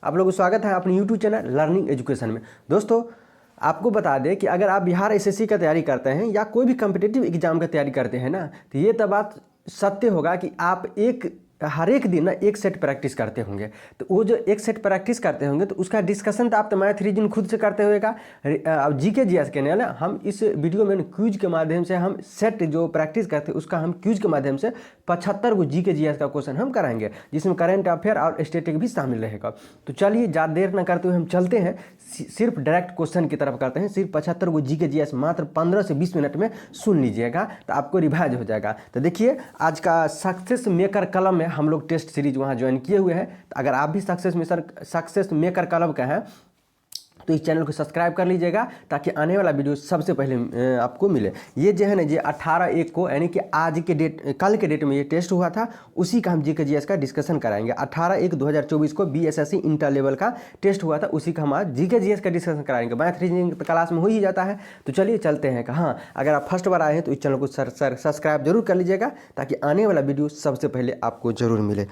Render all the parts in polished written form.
आप लोगों को स्वागत है अपने YouTube चैनल लर्निंग एजुकेशन में। दोस्तों, आपको बता दें कि अगर आप बिहार एसएससी का तैयारी करते हैं या कोई भी कम्पिटिटिव एग्जाम का तैयारी करते हैं ना, तो ये तो बात सत्य होगा कि आप हर एक दिन ना एक सेट प्रैक्टिस करते होंगे। तो वो जो एक सेट प्रैक्टिस करते होंगे तो उसका डिस्कशन तो आप तो मैथ रीजन खुद से करते होगा। अब जीके जीएस के ना हम इस वीडियो में क्यूज के माध्यम से हम सेट जो प्रैक्टिस करते हैं उसका हम क्यूज के माध्यम से 75 को जीके जीएस का क्वेश्चन हम कराएंगे, जिसमें करंट अफेयर और स्टैटिक भी शामिल रहेगा। तो चलिए ज़्यादा देर न करते हुए हम चलते हैं, सिर्फ डायरेक्ट क्वेश्चन की तरफ करते हैं। सिर्फ 75 को जीके जीएस मात्र 15 से 20 मिनट में सुन लीजिएगा तो आपको रिवाइज हो जाएगा। तो देखिए, आज का सक्सेस मेकर कलम में हम लोग टेस्ट सीरीज वहाँ ज्वाइन किए हुए हैं। तो अगर आप भी सक्सेस मेकर कलम का है तो इस चैनल को सब्सक्राइब कर लीजिएगा ताकि आने वाला वीडियो सबसे पहले आपको मिले। ये जो है ना, ये 18/1 को यानी कि आज के डेट, कल के डेट में ये टेस्ट हुआ था, उसी का हम जीके जीएस का डिस्कशन कराएंगे। 18/1/2024 को बीएसएससी इंटर लेवल का टेस्ट हुआ था, उसी का हम आज जीके जीएस का डिस्कशन कराएंगे। मैथ रीजनिंग क्लास में हो ही जाता है। तो चलिए चलते हैं। हाँ, अगर आप फर्स्ट बार आए हैं तो इस चैनल को सब्सक्राइब जरूर कर लीजिएगा ताकि आने वाला वीडियो सबसे पहले आपको जरूर मिले।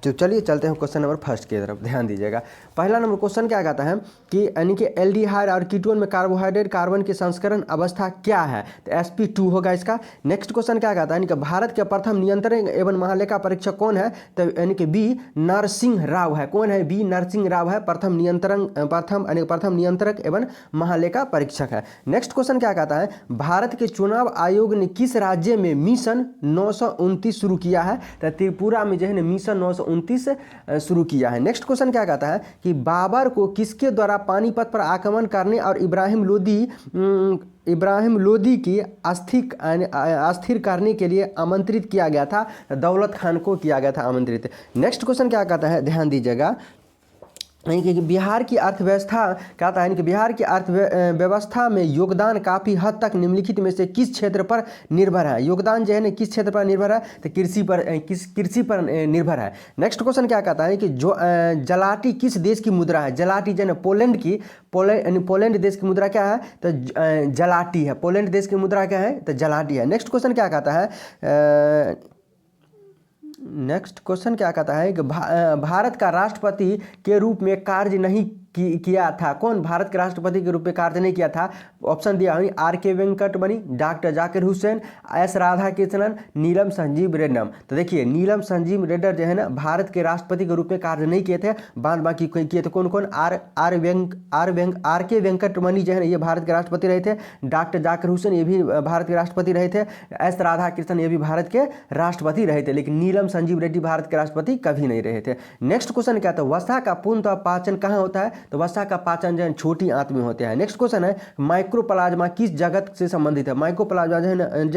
तो चलिए चलते हैं क्वेश्चन नंबर फर्स्ट की तरफ, ध्यान दीजिएगा। पहला नंबर क्वेश्चन क्या कहता है कि यानी कि एल्डिहाइड और कीटोन में कार्बोहाइड्रेट कार्बन की संस्करण अवस्था क्या है, तो sp2 होगा इसका। नेक्स्ट क्वेश्चन क्या कहता है यानी कि भारत के प्रथम नियंत्रण एवं महालेखा परीक्षक कौन है, तो यानी कि बी नरसिंह राव है। कौन है? बी नरसिंह राव है, प्रथम नियंत्रक एवं महालेखा परीक्षक है। नेक्स्ट क्वेश्चन क्या कहता है, भारत के चुनाव आयोग ने किस राज्य में मिशन 929 शुरू किया है, तो त्रिपुरा में जो है मिशन 929 शुरू किया है। नेक्स्ट क्वेश्चन क्या कहता है कि बाबर को किसके द्वारा पानीपत पर आक्रमण करने और इब्राहिम लोदी की अस्थिर करने के लिए आमंत्रित किया गया था, दौलत खान को किया गया था आमंत्रित। नेक्स्ट क्वेश्चन क्या कहता है, ध्यान दीजिएगा, कि बिहार की अर्थव्यवस्था कहता है कि बिहार की अर्थव्यवस्था में योगदान काफ़ी हद तक निम्नलिखित में से किस क्षेत्र पर निर्भर है। योगदान जो है ना किस क्षेत्र पर निर्भर है, तो कृषि पर निर्भर है। नेक्स्ट क्वेश्चन क्या कहता है कि जो जलाटी किस देश की मुद्रा है। जलाटी जो है ना पोलैंड देश की मुद्रा क्या है, तो जलाटी है। पोलैंड देश की मुद्रा क्या है, तो जलाटी है। नेक्स्ट क्वेश्चन क्या कहता है, कि भारत का राष्ट्रपति के रूप में कार्य नहीं किया था। कौन भारत के राष्ट्रपति के रूप में कार्य नहीं किया था? ऑप्शन दिया हुई R.K. Venkataraman, doctor Zakir Hussain, S. Radhakrishnan, Neelam Sanjiva Reddy. तो देखिए, नीलम संजीव रेड्डर जो है ना भारत के राष्ट्रपति के रूप में कार्य नहीं किए थे, बाद बाकी किए थे। कौन कौन? R.K. वेंकटमणि जो है ना ये भारत के राष्ट्रपति रहे थे। डॉक्टर जाकिर हुसैन ये भी भारत के राष्ट्रपति रहे थे। S. राधाकृष्णन ये भी भारत के राष्ट्रपति रहे थे, लेकिन नीलम संजीव रेड्डी भारत के राष्ट्रपति कभी नहीं रहे थे। नेक्स्ट क्वेश्चन क्या था, वसा का पूर्णतः पाचन कहाँ होता है, तो वसा का पाचन जो है छोटी आंत में होते हैं। नेक्स्ट क्वेश्चन है, माइक्रोप्लाज्मा किस जगत से संबंधित है। माइक्रोप्लाज्मा जो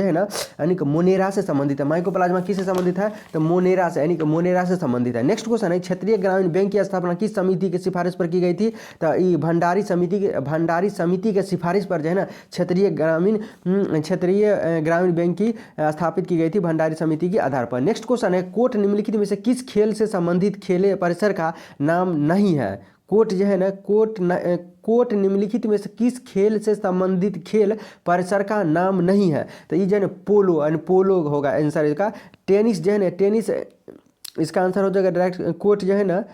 है ना यानी कि मोनेरा से संबंधित है। माइक्रोप्लाज्मा किससे संबंधित है, तो मोनेरा से, यानी कि मोनेरा से संबंधित है। नेक्स्ट क्वेश्चन है, क्षेत्रीय ग्रामीण बैंक की स्थापना किस समिति की सिफारिश पर की गई थी, तो ये भंडारी समिति के सिफारिश पर जो है ना क्षेत्रीय ग्रामीण बैंक की स्थापित की गई थी भंडारी समिति के आधार पर। नेक्स्ट क्वेश्चन है, कोट निम्नलिखित में से किस खेल से संबंधित खेल परिसर का नाम नहीं है। कोट जो है ना कोट निम्नलिखित में से किस खेल से संबंधित खेल परिसर का नाम नहीं है, तो ये जो है ना पोलो होगा आंसर इसका। टेनिस जो है ना इसका आंसर हो जाएगा डायरेक्ट। कोट जो है ना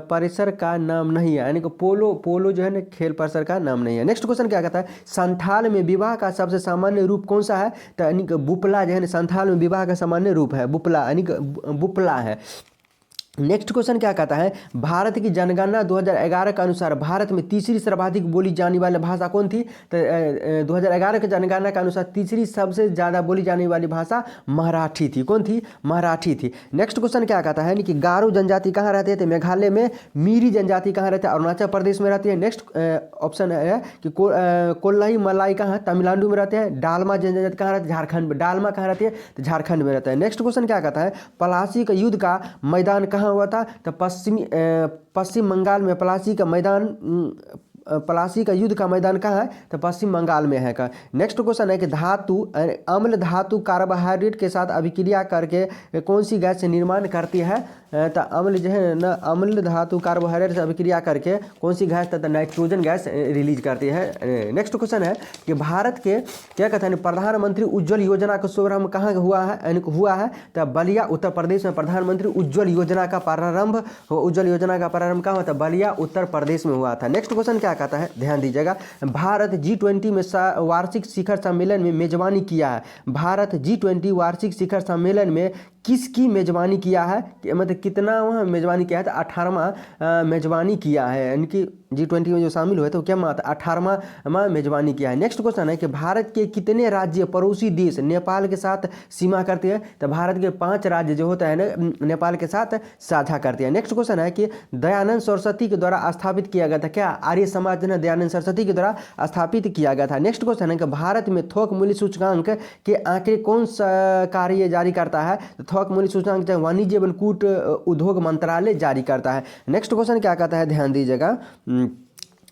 परिसर का नाम नहीं है, यानी कि पोलो जो है ना खेल परिसर का नाम नहीं है। नेक्स्ट क्वेश्चन क्या कहता है, संथाल में विवाह का सबसे सामान्य रूप कौन सा है, तो यानी कि बुपला जो है ना संथाल में विवाह का सामान्य रूप है बुपला, यानी कि बुपला है। नेक्स्ट क्वेश्चन क्या कहता है, भारत की जनगणना 2011 के अनुसार भारत में तीसरी सर्वाधिक बोली जाने वाली भाषा कौन थी, तो 2011 के जनगणना के अनुसार तीसरी सबसे ज़्यादा बोली जाने वाली भाषा मराठी थी। कौन थी? मराठी थी। नेक्स्ट क्वेश्चन क्या कहता है कि गारो जनजाति कहाँ रहते थे, मेघालय में। मीरी जनजाति कहाँ रहते हैं, अरुणाचल प्रदेश में रहती है। नेक्स्ट ऑप्शन है कि कोल्लई मलाई कहाँ, तमिलनाडु में रहते हैं। डालमा जनजाति कहाँ रहते हैं, झारखंड में। डालमा कहाँ रहती है, तो झारखंड में रहता है। नेक्स्ट क्वेश्चन क्या कहता है, पलासी का युद्ध का मैदान कहाँ हुआ था, तो पश्चिम बंगाल में पलासी का मैदान प्लासी का युद्ध का मैदान कहाँ है? तो पश्चिम बंगाल में है का। नेक्स्ट क्वेश्चन है कि धातु अम्ल धातु कार्बोहाइड्रेट के साथ अभिक्रिया करके कौन सी गैस से निर्माण करती है? तो अम्ल जो है ना, अम्ल धातु कार्बोहाइड्रेट से अभिक्रिया करके कौन सी गैस तथा नाइट्रोजन गैस रिलीज करती है। नेक्स्ट क्वेश्चन है कि भारत के क्या कहते हैं प्रधानमंत्री उज्ज्वल योजना का शुभारंभ कहाँ हुआ है? हुआ है तो बलिया उत्तर प्रदेश में प्रधानमंत्री उज्ज्वल योजना का प्रारंभ कहाँ हुआ था? बलिया उत्तर प्रदेश में हुआ था। नेक्स्ट क्वेश्चन क्या कहता है, ध्यान दीजिएगा, भारत G20 में वार्षिक शिखर सम्मेलन में मेजबानी किया है। भारत G20 वार्षिक शिखर सम्मेलन में किसकी मेजबानी किया है? मतलब कितना वहाँ मेजबानी किया है? तो 18वां मेजबानी किया है, यानी कि G20 में जो शामिल हुए थे वो क्या मात 18वां मेजबानी किया है। नेक्स्ट क्वेश्चन है कि भारत के कितने राज्य पड़ोसी देश नेपाल के साथ सीमा करते हैं? तो भारत के 5 राज्य जो होता है ना नेपाल के साथ साझा करते हैं। नेक्स्ट क्वेश्चन है कि दयानंद सरस्वती के द्वारा स्थापित किया गया था, क्या आर्य समाज ने दयानंद सरस्वती के द्वारा स्थापित किया गया था। नेक्स्ट क्वेश्चन है कि भारत में थोक मूल्य सूचकांक के आंकड़े कौन सा कार्य जारी करता है? तो थोक मूल्य सूचकांक वाणिज्य एवं कूट उद्योग मंत्रालय जारी करता है। नेक्स्ट क्वेश्चन क्या कहता है, ध्यान दीजिएगा,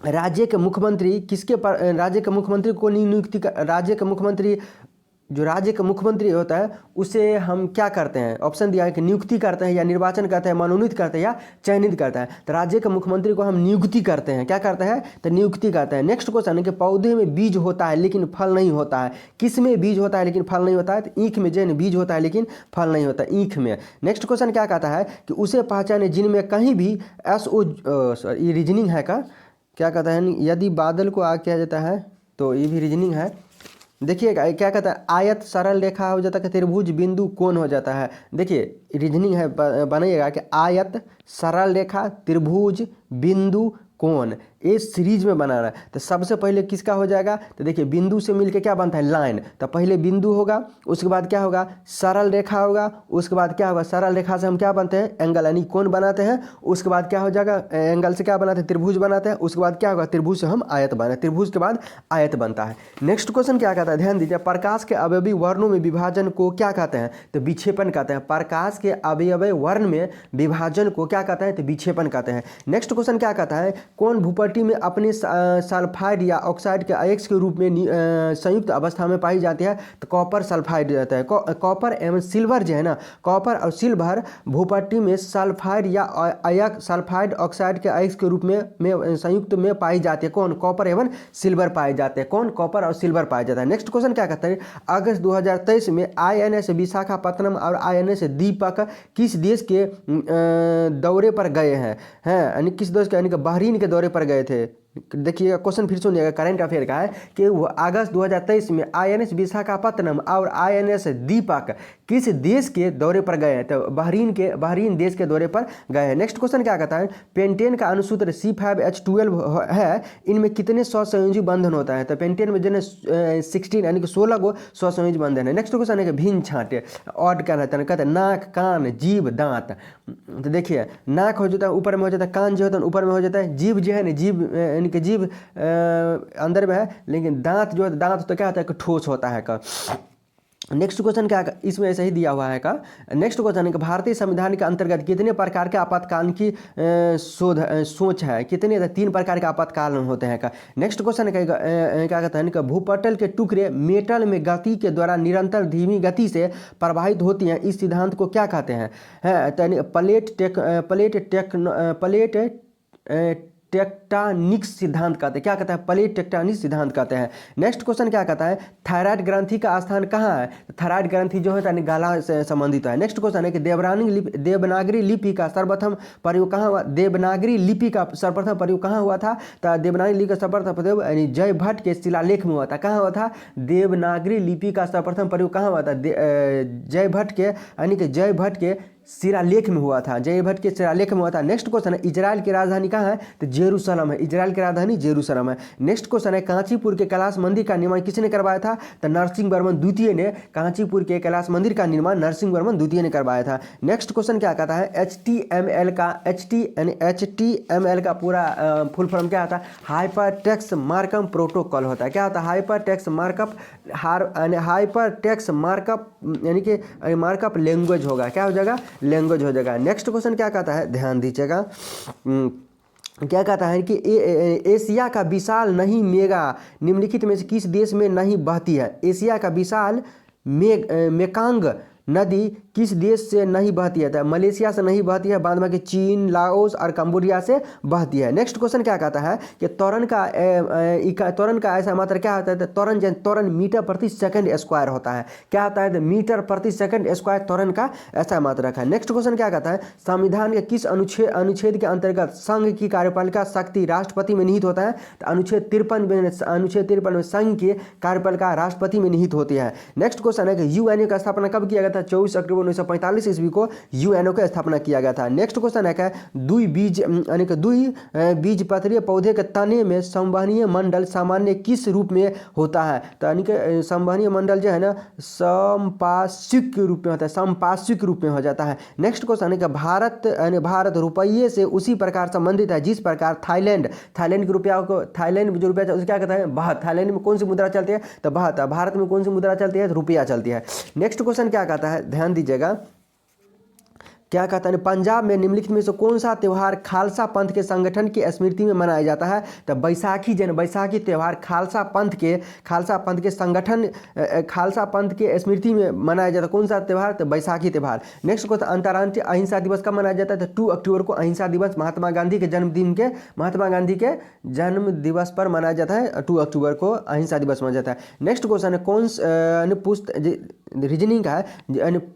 राज्य के मुख्यमंत्री किसके पर राज्य के मुख्यमंत्री को नियुक्ति राज्य के मुख्यमंत्री जो राज्य का मुख्यमंत्री होता है उसे हम क्या करते हैं? ऑप्शन दिया है कि नियुक्ति करते हैं या निर्वाचन करते हैं, मनोनीत करते हैं या चयनित करते हैं। तो राज्य के मुख्यमंत्री को हम नियुक्ति करते हैं। क्या करते हैं? तो नियुक्ति करते हैं। नेक्स्ट क्वेश्चन है कि पौधे में बीज होता है लेकिन फल नहीं होता है, किस में बीज होता है लेकिन फल नहीं होता है? तो ईख में जो बीज होता है लेकिन फल नहीं होता, ईख में। नेक्स्ट क्वेश्चन क्या कहता है कि उसे पहचाने जिनमें कहीं भी ये रीजनिंग है का, क्या कहता है, यदि बादल को आग किया जाता है तो ये भी रीजनिंग है। देखिए क्या कहता है, आयत सरल रेखा हो जाता है, त्रिभुज बिंदु कोण हो जाता है। देखिए रीजनिंग है, बनाइएगा कि आयत सरल रेखा त्रिभुज बिंदु कोण, ये सीरीज में बनाना है। तो सबसे पहले किसका हो जाएगा? तो देखिए बिंदु से मिलके क्या बनता है? लाइन। तो पहले बिंदु होगा, उसके बाद क्या होगा? सरल रेखा होगा, उसके बाद क्या होगा? सरल रेखा से हम क्या बनते हैं? एंगल, यानी कोण बनाते हैं। उसके बाद क्या हो जाएगा? एंगल से क्या बनाते हैं? त्रिभुज बनाते हैं। उसके बाद क्या होगा? त्रिभुज से हम आयत बनाते हैं, त्रिभुज के बाद आयत बनता है। नेक्स्ट क्वेश्चन क्या कहता है, ध्यान दीजिए, प्रकाश के अवयवी वर्णों में विभाजन को क्या कहते हैं? तो विक्षेपण कहते हैं। प्रकाश के अवयवी वर्ण में विभाजन को क्या कहते हैं? तो विक्षेपण कहते हैं। नेक्स्ट क्वेश्चन क्या कहता है, कौन भूपट्टी में अपने सल्फाइड या ऑक्साइड के अयस्क के रूप में संयुक्त अवस्था में पाई जाती है? तो कॉपर सल्फाइड रहता है। कॉपर एवं सिल्वर जो है ना, कॉपर और सिल्वर भूपट्टी में सल्फाइड या सल्फाइड ऑक्साइड के अयस्क के रूप में संयुक्त में पाई जाती है। कौन? कॉपर एवं सिल्वर पाए जाते हैं। कौन? कॉपर और सिल्वर पाया जाता है। नेक्स्ट क्वेश्चन क्या कहता है, अगस्त 2023 में INS विशाखापत्तनम और INS दीपक किस देश के दौरे पर गए हैं? यानी किस देश के, यानी कि बहरीन के दौरे पर गए थे। देखिएगा क्वेश्चन फिर सुनिएगा, करंट अफेयर का है कि वो अगस्त 2023 में INS विशाखापत्तनम और INS दीपक किस देश के दौरे पर गए हैं? तो बहरीन देश के दौरे पर गए हैं। नेक्स्ट क्वेश्चन क्या कहता है, पेंटेन का अणुसूत्र C5H12 है, इनमें कितने सहसंयोजी बंधन होता है? तो पेंटेन में जो है 16 यानी कि 16 गो सहसंयोजी बंधन है। नेक्स्ट क्वेश्चन है कि भिन्न छांटे ऑड क्या रहता है? कहते हैं नाक, कान, जीभ, दांत। तो देखिए नाक हो जाता है ऊपर में हो जाता है, कान जो होता है ऊपर में हो जाता है, जीभ जो है ना, जीभ यानी कि जीभ अंदर में है, लेकिन दांत जो है, दांत तो क्या होता है कि ठोस होता है का। नेक्स्ट क्वेश्चन क्या इसमें ऐसे ही दिया हुआ है का। नेक्स्ट क्वेश्चन है कि भारतीय संविधान के अंतर्गत कितने प्रकार के आपातकाल की सोच है? कितने? 3 प्रकार के आपातकाल होते हैं का। नेक्स्ट क्वेश्चन क्या कहता है कि भूपटल के टुकड़े मेटल में गति के द्वारा निरंतर धीमी गति से प्रवाहित होती हैं, इस सिद्धांत को क्या कहते हैं? प्लेट टेक्टोनिक्स सिद्धांत कहते हैं। क्या कहता है? प्लेट टेक्टोनिक्स सिद्धांत कहते हैं। नेक्स्ट क्वेश्चन क्या कहता है, थायराइड ग्रंथि का स्थान कहाँ है? थायराइड ग्रंथि जो है गला से संबंधित है। नेक्स्ट क्वेश्चन है कि देवनागरी लिपि का सर्वप्रथम प्रयोग कहाँ हुआ? देवनागरी लिपि का सर्वप्रथम प्रयोग कहाँ हुआ था? तो देवनागरी लिपि का सर्वप्रथम प्रयोग यानी जयभट्ट के शिलालेख में हुआ था। कहाँ हुआ था? देवनागरी लिपि का सर्वप्रथम प्रयोग कहाँ हुआ था? जयभट्ट के, यानी कि जयभट्ट के शिलालेख में हुआ था। जयभट्ट के शिलालेख में हुआ था। नेक्स्ट क्वेश्चन है इजराइल की राजधानी कहाँ है? तो जेरूसलम है। इजराइल की राजधानी जेरूसलम है। नेक्स्ट क्वेश्चन है कांचीपुर के कैलाश मंदिर का निर्माण किसने करवाया था? तो नरसिंह वर्मन द्वितीय ने कांचीपुर के कैलाश मंदिर का निर्माण नरसिंह वर्मन द्वितीय ने करवाया था। नेक्स्ट क्वेश्चन क्या कहता है, HTML का पूरा फुल फॉर्म क्या होता है? हाइपरटेक्स्ट मार्कअप प्रोटोकॉल होता है। क्या होता है? हाइपरटेक्स्ट मार्कअप यानी कि मार्कअप लैंग्वेज होगा। क्या हो जाएगा? लैंग्वेज हो जाएगा। नेक्स्ट क्वेश्चन क्या कहता है, ध्यान दीजिएगा, क्या कहता है कि एशिया का विशाल नहीं मेगा निम्नलिखित में से किस देश में नहीं बहती है? एशिया का विशाल मेकांग नदी किस देश से नहीं बहती है? तो मलेशिया से नहीं बहती है, बाद में चीन, लाओस और कंबोडिया से बहती है। नेक्स्ट क्वेश्चन क्या कहता है कि त्वरण का ऐसा मात्रा क्या होता है? तो त्वरण मीटर प्रति सेकंड स्क्वायर होता है। क्या होता है? तो मीटर प्रति सेकंड स्क्वायर त्वरण का ऐसा मात्रक है। नेक्स्ट क्वेश्चन क्या कहता है? संविधान के किस अनुच्छेद के अंतर्गत संघ की कार्यपालिका शक्ति राष्ट्रपति में निहित होता है? तो अनुच्छेद 53 में संघ की कार्यपालिका राष्ट्रपति में निहित होती है। नेक्स्ट क्वेश्चन है कि यूएनओ का स्थापना कब किया गया था? 24 अक्टूबर 1945 ईस्वी को यूएनओ का स्थापना किया गया था। नेक्स्ट क्वेश्चन है कि द्विबीजपत्रीय पौधे के तने में संवहनीय मंडल सामान्य किस रूप में होता है? तो यानी कि संवहनीय मंडल जो है ना संपार्श्विक रूप में होता है, संपार्श्विक रूप में हो जाता है। नेक्स्ट क्वेश्चन है कि भारत रुपये से उसी प्रकार संबंधित है जिस प्रकार थाईलैंड के रुपया को, थाईलैंड में जो रुपया उसे क्या कहता है? बाहत। थाईलैंड में कौन सी मुद्रा चलती है? तो बाहत। भारत में कौन सी मुद्रा चलती है? तो रुपया चलती है। नेक्स्ट क्वेश्चन क्या कहता है? ध्यान दीजिएगा, क्या कहता है? पंजाब में निम्नलिखित में से कौन सा त्यौहार खालसा पंथ के संगठन की स्मृति में मनाया जाता है? तो बैसाखी त्यौहार खालसा पंथ के संगठन, खालसा पंथ के स्मृति में मनाया जाता है। कौन सा त्यौहार? तो बैसाखी त्यौहार। नेक्स्ट क्वेश्चन, अंतर्राष्ट्रीय अहिंसा दिवस कब मनाया जाता है? तो 2 अक्टूबर को अहिंसा दिवस महात्मा गांधी के जन्म दिवस पर मनाया जाता है। 2 अक्टूबर को अहिंसा दिवस मनाया जाता है। नेक्स्ट क्वेश्चन है, कौन रीजनिंग का है,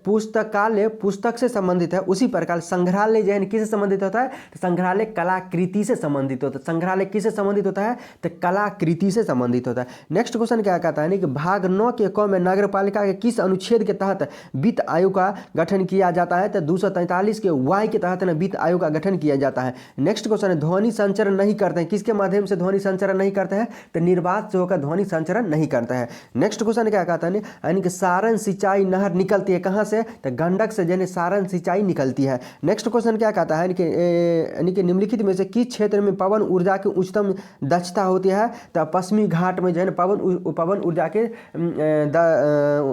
पुस्तकालय पुस्तक से संबंधित है, उसी प्रकार संग्रहालय जो है किससे संबंधित होता है? तो संग्रहालय कलाकृति से संबंधित होता है। संग्रहालय किससे संबंधित होता है? तो कलाकृति से संबंधित होता है। नेक्स्ट क्वेश्चन क्या कहता है कि भाग 9 के क में नगरपालिका के किस अनुच्छेद के तहत वित्त आयोग का गठन किया जाता है? तो 243 के वाई के तहत वित्त आयोग का गठन किया जाता है। नेक्स्ट क्वेश्चन है, ध्वनि संचरण नहीं करते हैं, किसके माध्यम से ध्वनि संचरण नहीं करते हैं? तो निर्वात से होकर ध्वनि संचरण नहीं करता है। नेक्स्ट क्वेश्चन क्या कहता है यानी कि सारण सिंचाई नहर निकलती है कहाँ से? तो गंडक से, यानी सारण सिंचाई निकलती है। नेक्स्ट क्वेश्चन क्या कहता है कि निम्नलिखित में से किस क्षेत्र में पवन ऊर्जा की उच्चतम दक्षता होती है? तो पश्चिमी घाट में जो है पवन ऊर्जा के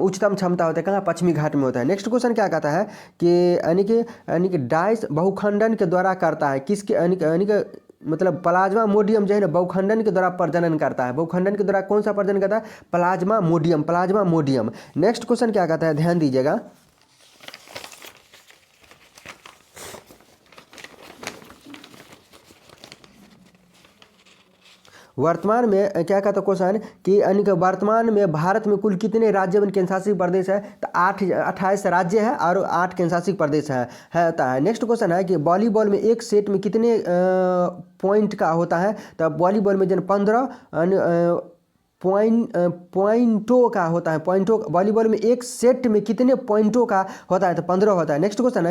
उच्चतम क्षमता होती है। कहाँ? पश्चिमी घाट में होता है। नेक्स्ट क्वेश्चन क्या कहता है कि डाइस बहुखंडन के द्वारा करता है, किसके मतलब प्लाज्मा मोडियम जो है ना बहुखंडन के द्वारा प्रजनन करता है। बहुखंडन के द्वारा कौन सा प्रजनन करता है? प्लाज्मा मोडियम। नेक्स्ट क्वेश्चन क्या कहता है? ध्यान दीजिएगा, वर्तमान में क्या कहता है क्वेश्चन कि वर्तमान में भारत में कुल कितने राज्य एवं केंद्र शासित प्रदेश है? तो 28 राज्य है और 8 केंद्र शासित प्रदेश है होता है। नेक्स्ट क्वेश्चन है कि वॉलीबॉल में एक सेट में कितने पॉइंट का होता है? तो वॉलीबॉल में जन 15 पॉइंटों का होता है। वॉलीबॉल में एक सेट में कितने पॉइंटों का होता है? तो 15 होता है। नेक्स्ट क्वेश्चन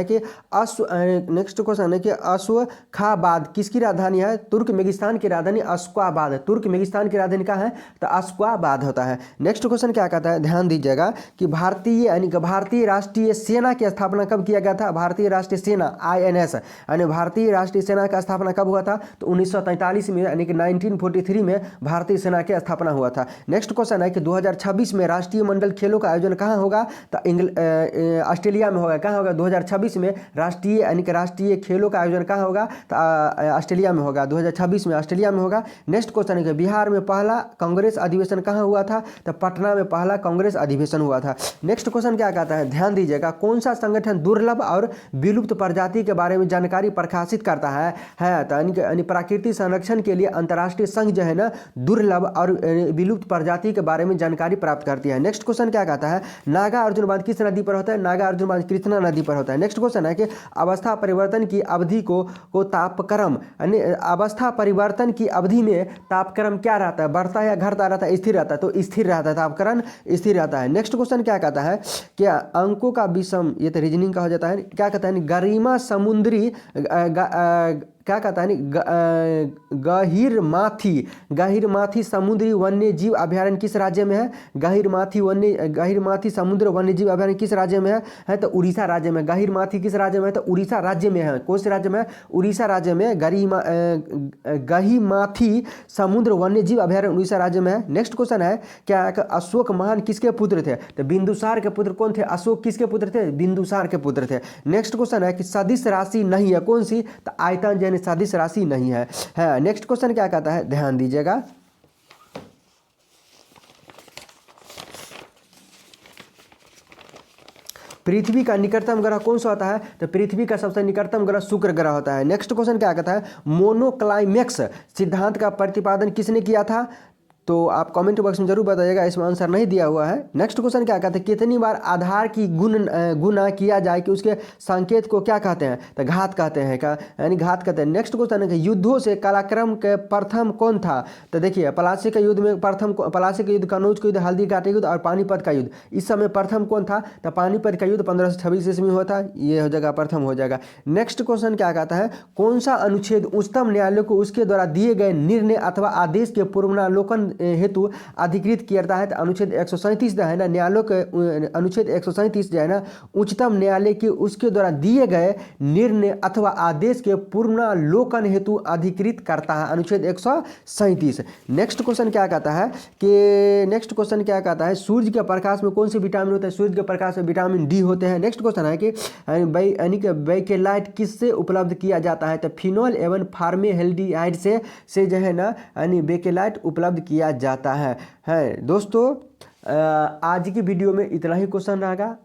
है कि अश्वखाबाद किसकी राजधानी है? तुर्कमेनिस्तान की राजधानी अश्वाबाद। तुर्कमेनिस्तान की राजधानी कहाँ है? तो अश्वाबाद होता है। नेक्स्ट क्वेश्चन क्या कहता है? ध्यान दीजिएगा कि भारतीय राष्ट्रीय सेना की स्थापना कब किया गया था? भारतीय राष्ट्रीय सेना INS यानी भारतीय राष्ट्रीय सेना का स्थापना कब हुआ था? तो 1943 में, यानी कि 1943 में भारतीय सेना की स्थापना हुआ था। नेक्स्ट क्वेश्चन है कि 2026 में राष्ट्रीय मंडल खेलों का आयोजन कहाँ होगा? तो ऑस्ट्रेलिया में होगा। कहाँ होगा? 2026 में राष्ट्रीय खेलों का आयोजन कहाँ होगा? तो ऑस्ट्रेलिया में होगा। 2026 में ऑस्ट्रेलिया में होगा। नेक्स्ट क्वेश्चन है कि बिहार में पहला कांग्रेस अधिवेशन कहाँ हुआ था? तो पटना में पहला कांग्रेस अधिवेशन हुआ था। नेक्स्ट क्वेश्चन क्या कहता है? ध्यान दीजिएगा, कौन सा संगठन दुर्लभ और विलुप्त प्रजाति के बारे में जानकारी प्रकाशित करता है? तो प्राकृतिक संरक्षण के लिए अंतर्राष्ट्रीय संघ जो है ना दुर्लभ और विलुप्त प्रजाति के बारे में जानकारी प्राप्त करती है। नेक्स्ट क्वेश्चन क्या कहता है? नागा अर्जुन बांध किस नदी पर होता है? नागा अर्जुन बांध कृष्णा नदी पर होता है। नेक्स्ट क्वेश्चन है कि अवस्था परिवर्तन की अवधि को तापक्रम, यानी अवस्था परिवर्तन की अवधि में तापक्रम क्या रहता है? बढ़ता है या घटता रहता है? स्थिर रहता है। तो स्थिर रहता है, तापक्रम स्थिर रहता है। नेक्स्ट क्वेश्चन क्या कहता है? क्या अंकों का विषम, ये तो रीजनिंग का हो जाता है। क्या कहता है? गरिमा समुद्री क्या कहता है? गहिरमाथी समुद्री वन्य जीव अभयारण्य किस राज्य में है? गहिरमाथी समुद्र वन्य जीव अभयारण्य किस राज्य में है? तो उड़ीसा राज्य में। गहिरमाथी किस राज्य में है? तो उड़ीसा राज्य में है। कौन से राज्य में? उड़ीसा राज्य में गहिरमाथी समुद्र वन्य जीव अभयारण्य उड़ीसा राज्य में है। नेक्स्ट क्वेश्चन है क्या? अशोक महान किसके पुत्र थे? तो बिंदुसार के पुत्र कौन थे? अशोक किसके पुत्र थे? बिंदुसार के पुत्र थे। नेक्स्ट क्वेश्चन है कि सदिश राशि नहीं है, कौन सी? तो आयतन यानी सदिश राशि नहीं है। नेक्स्ट क्वेश्चन क्या कहता है, ध्यान दीजिएगा। पृथ्वी का निकटतम ग्रह कौन सा होता है, तो पृथ्वी का सबसे निकटतम ग्रह शुक्र ग्रह होता है। नेक्स्ट क्वेश्चन क्या कहता है, मोनोक्लाइमेक्स सिद्धांत का प्रतिपादन किसने किया था, तो आप कमेंट बॉक्स में जरूर बताइएगा, इसमें आंसर नहीं दिया हुआ है। नेक्स्ट क्वेश्चन क्या कहते हैं, कितनी बार आधार की गुना किया जाए कि उसके संकेत को क्या कहते हैं, तो घात कहते हैं, क्या यानी घात कहते हैं। नेक्स्ट क्वेश्चन है कि युद्धों से कालक्रम के प्रथम कौन था, तो देखिए पलासी के युद्ध में प्रथम, पलासी का युद्ध, कनौज का युद्ध, हल्दी घाटी युद्ध और पानीपत का युद्ध, इस समय प्रथम कौन था, तो पानीपत का युद्ध 1526 ईस्वी में होता है, ये हो जाएगा प्रथम हो जाएगा। नेक्स्ट क्वेश्चन क्या कहता है, कौन सा अनुच्छेद उच्चतम न्यायालय को उसके द्वारा दिए गए निर्णय अथवा आदेश के पूर्वावलोकन हेतु अधिकृत किया जाता है, तो अनुच्छेद 137 जो है ना, न्यायालय के अनुच्छेद 137 जो है ना, उच्चतम न्यायालय के उसके द्वारा दिए गए निर्णय अथवा आदेश के पूर्वावलोकन हेतु अधिकृत करता है, अनुच्छेद 137। नेक्स्ट क्वेश्चन क्या कहता है सूर्य के प्रकाश में कौन से विटामिन होते हैं, सूर्य के प्रकाश में विटामिन डी होते हैं। नेक्स्ट क्वेश्चन है कि यानी कि बेकेलाइट किससे उपलब्ध किया जाता है, तो फिनोल एवं फार्मेल्डिहाइड से जो है ना, यानी बेकेलाइट उपलब्ध किया जाता है। दोस्तों आज की वीडियो में इतना ही क्वेश्चन रहेगा।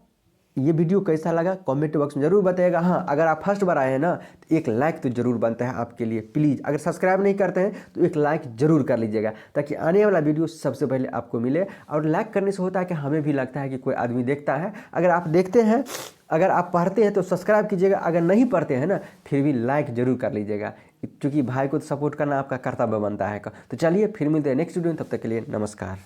ये वीडियो कैसा लगा कमेंट बॉक्स में जरूर बताइएगा। हाँ, अगर आप फर्स्ट बार आए हैं ना, तो एक लाइक तो जरूर बनता है आपके लिए, प्लीज़। अगर सब्सक्राइब नहीं करते हैं तो एक लाइक जरूर कर लीजिएगा, ताकि आने वाला वीडियो सबसे पहले आपको मिले। और लाइक करने से होता है कि हमें भी लगता है कि कोई आदमी देखता है। अगर आप देखते हैं, अगर आप पढ़ते हैं तो सब्सक्राइब कीजिएगा, अगर नहीं पढ़ते हैं ना, फिर भी लाइक जरूर कर लीजिएगा, क्योंकि भाई को तो सपोर्ट करना आपका कर्तव्य बनता है। तो चलिए फिर मिलते हैं नेक्स्ट वीडियो में, तब तक के लिए नमस्कार।